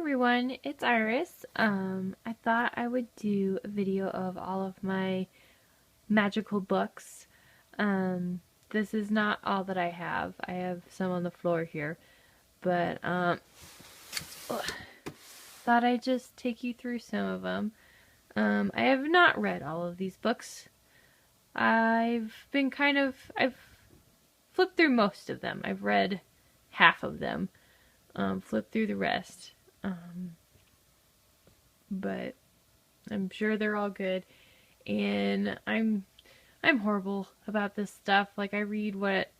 everyone, it's Iris. I thought I would do a video of all of my magical books. This is not all that I have. I have some on the floor here, but thought I'd just take you through some of them. I have not read all of these books. I've flipped through most of them. I've read half of them. Flipped through the rest. But I'm sure they're all good, and I'm horrible about this stuff. Like, I read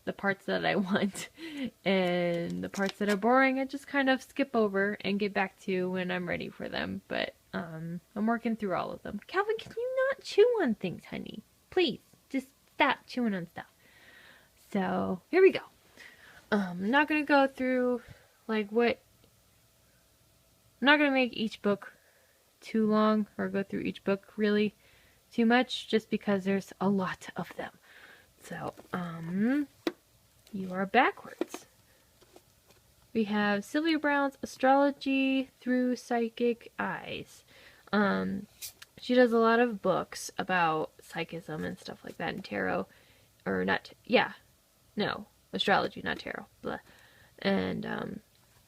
the parts that I want, and the parts that are boring I just kind of skip over and get back to when I'm ready for them. But I'm working through all of them. Calvin, can you not chew on things, honey? Please, just stop chewing on stuff. So here we go. I'm not gonna go through I'm not gonna make each book too long or go through each book really too much, just because there's a lot of them. So, you are backwards. We have Sylvia Browne's Astrology Through Psychic Eyes. She does a lot of books about psychism and stuff like that, and tarot, or not, yeah, no, astrology, not tarot, blah. And,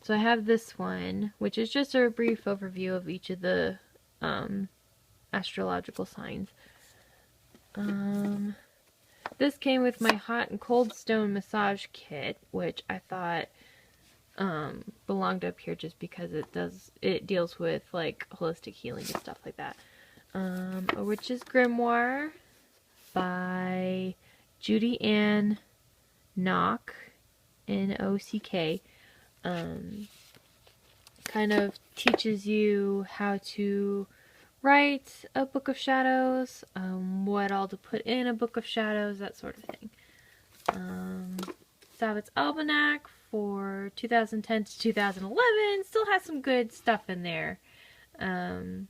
so I have this one, which is just a brief overview of each of the astrological signs. This came with my hot and cold stone massage kit, which I thought belonged up here just because it deals with like holistic healing and stuff like that. A Witch's Grimoire by Judy Ann Nock, N-O-C-K. Kind of teaches you how to write a book of shadows, what all to put in a book of shadows, that sort of thing. Sabbats Almanac for 2010 to 2011 still has some good stuff in there. Some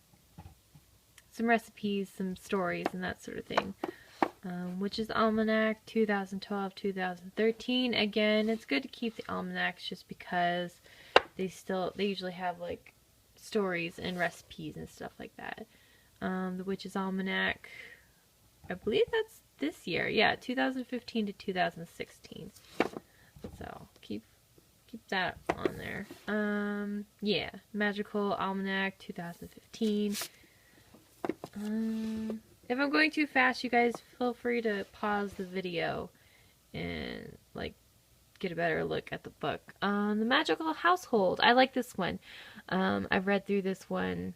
recipes, some stories, and that sort of thing. Witch's Almanac 2012-2013. Again, it's good to keep the almanacs just because they usually have like stories and recipes and stuff like that. The Witch's Almanac, I believe that's this year. Yeah, 2015 to 2016. So keep that on there. Yeah, Magical Almanac 2015. If I'm going too fast, you guys feel free to pause the video and like get a better look at the book. The Magical Household. I like this one. I've read through this one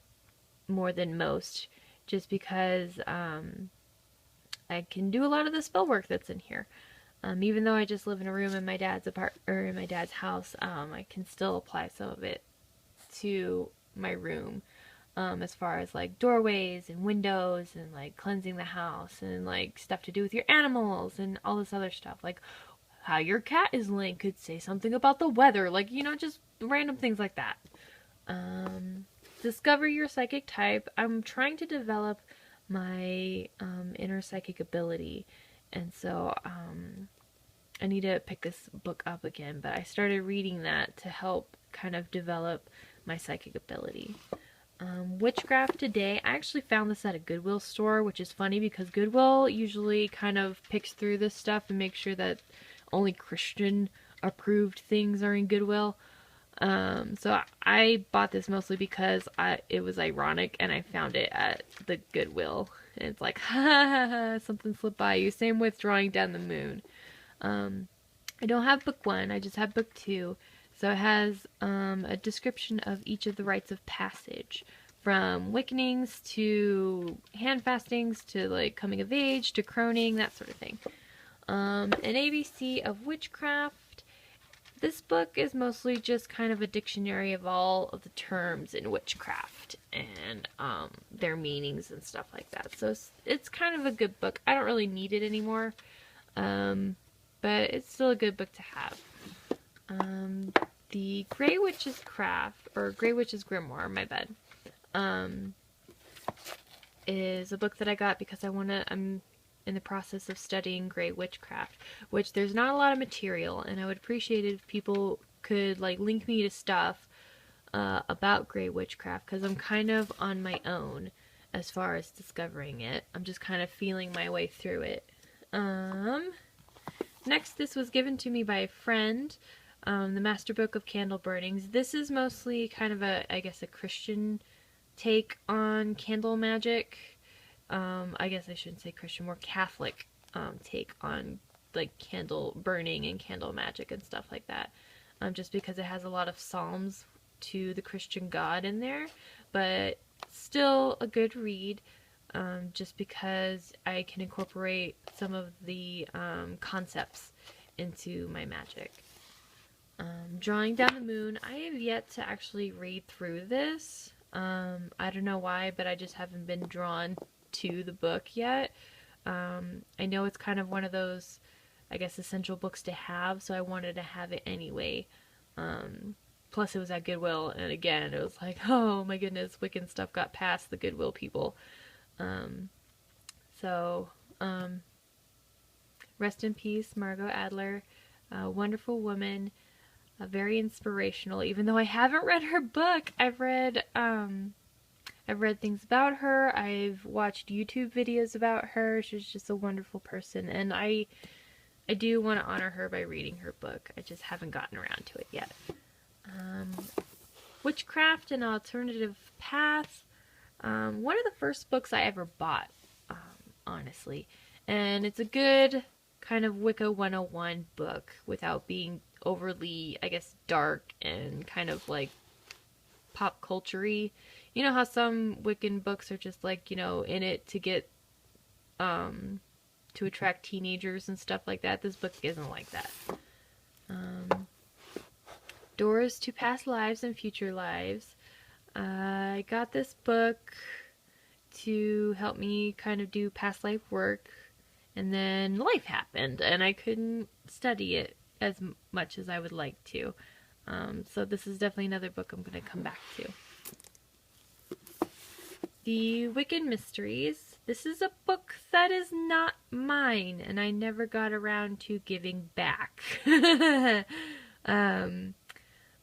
more than most, just because I can do a lot of the spell work that's in here. Even though I just live in a room in my dad's in my dad's house, I can still apply some of it to my room. As far as like doorways and windows and like cleansing the house and like stuff to do with your animals and all this other stuff, like how your cat is laying could say something about the weather, like, you know, just random things like that. Discover your psychic type. I'm trying to develop my inner psychic ability, and so I need to pick this book up again, but I started reading that to help kind of develop my psychic ability. Witchcraft Today. I actually found this at a Goodwill store, which is funny because Goodwill usually kind of picks through this stuff and makes sure that only Christian approved things are in Goodwill. So I bought this mostly because it was ironic and I found it at the Goodwill. And it's like, ha ha ha, something slipped by you. Same with Drawing Down the Moon. I don't have book 1, I just have book 2. So it has a description of each of the rites of passage, from Wiccanings to hand fastings to like coming of age to croning, that sort of thing. An ABC of Witchcraft. This book is mostly just kind of a dictionary of all of the terms in witchcraft and their meanings and stuff like that. So it's kind of a good book. I don't really need it anymore, but it's still a good book to have. The Grey Witch's Craft, or Grey Witch's Grimoire, my bad, is a book that I got because I'm in the process of studying Grey Witchcraft, which there's not a lot of material, and I would appreciate it if people could like link me to stuff about Grey Witchcraft because I'm kind of on my own as far as discovering it. I'm just kind of feeling my way through it. Next, this was given to me by a friend, the Master Book of Candle Burnings. This is mostly kind of I guess a Christian take on candle magic. I guess I shouldn't say Christian, more Catholic take on like candle burning and candle magic and stuff like that. Just because it has a lot of psalms to the Christian God in there, but still a good read. Just because I can incorporate some of the concepts into my magic. Drawing Down the Moon. I have yet to actually read through this. I don't know why, but I just haven't been drawn to the book yet. I know it's kind of one of those, I guess, essential books to have, so I wanted to have it anyway. Plus it was at Goodwill, and again, it was like, oh my goodness, Wiccan stuff got past the Goodwill people. Rest in peace, Margot Adler. Wonderful woman. Very inspirational, even though I haven't read her book. I've read things about her. I've watched YouTube videos about her. She's just a wonderful person, and I do want to honor her by reading her book. I just haven't gotten around to it yet. Witchcraft: An Alternative Path. One of the first books I ever bought, honestly. And it's a good kind of Wicca 101 book without being overly, I guess, dark and kind of like pop culture-y. You know how some Wiccan books are just like, you know, in it to get, to attract teenagers and stuff like that. This book isn't like that. Doors to Past Lives and Future Lives. I got this book to help me kind of do past life work, and then life happened and I couldn't study it as much as I would like to. So this is definitely another book I'm going to come back to. The Wiccan Mysteries. This is a book that is not mine, and I never got around to giving back.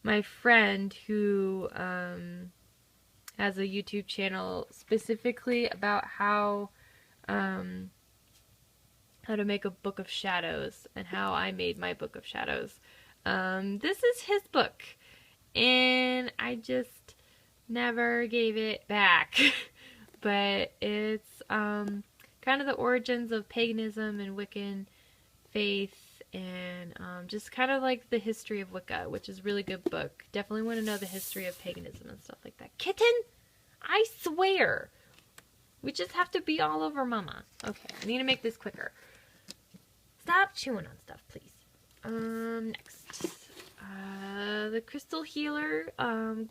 My friend who has a YouTube channel specifically about how to make a book of shadows and how I made my book of shadows. This is his book, and I just never gave it back. But it's kind of the origins of paganism and Wiccan faith, and just kind of like the history of Wicca, which is a really good book. Definitely want to know the history of paganism and stuff like that. Kitten? I swear! We just have to be all over Mama. Okay, I need to make this quicker. Stop chewing on stuff, please. Next. The Crystal Healer.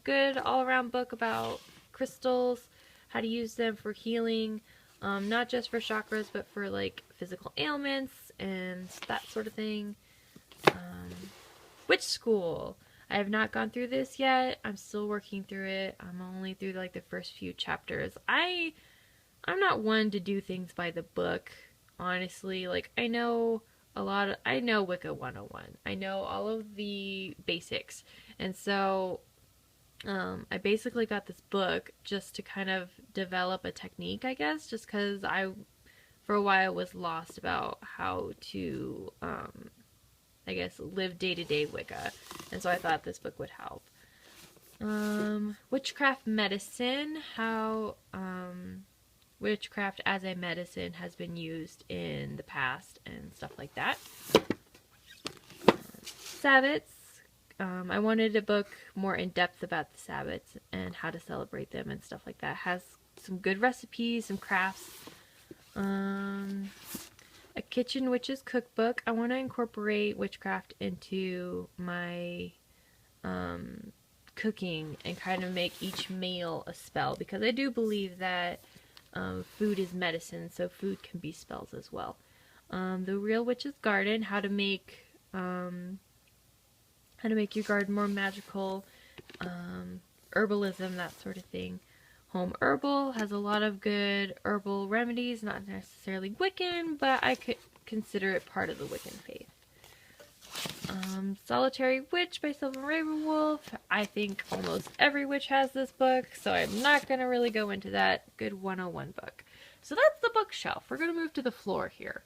Good all-around book about crystals, how to use them for healing. Not just for chakras, but for like physical ailments and that sort of thing. Witch School. I have not gone through this yet. I'm still working through it. I'm only through like the first few chapters. I'm not one to do things by the book, honestly. Like, I know Wicca 101. I know all of the basics. And so I basically got this book just to kind of develop a technique, I guess, just because for a while, was lost about how to, I guess, live day-to-day Wicca. And so I thought this book would help. Witchcraft Medicine, how witchcraft as a medicine has been used in the past and stuff like that. Sabbats. I wanted a book more in depth about the Sabbats and how to celebrate them and stuff like that. It has some good recipes, some crafts. A Kitchen Witch's Cookbook. I want to incorporate witchcraft into my cooking and kind of make each meal a spell, because I do believe that food is medicine, so food can be spells as well. The Real Witch's Garden. How to make your garden more magical, herbalism, that sort of thing. Home Herbal has a lot of good herbal remedies, not necessarily Wiccan, but I could consider it part of the Wiccan faith. Solitary Witch by Sylvan Ravenwolf. I think almost every witch has this book, so I'm not going to really go into that. Good 101 book. So that's the bookshelf. We're going to move to the floor here.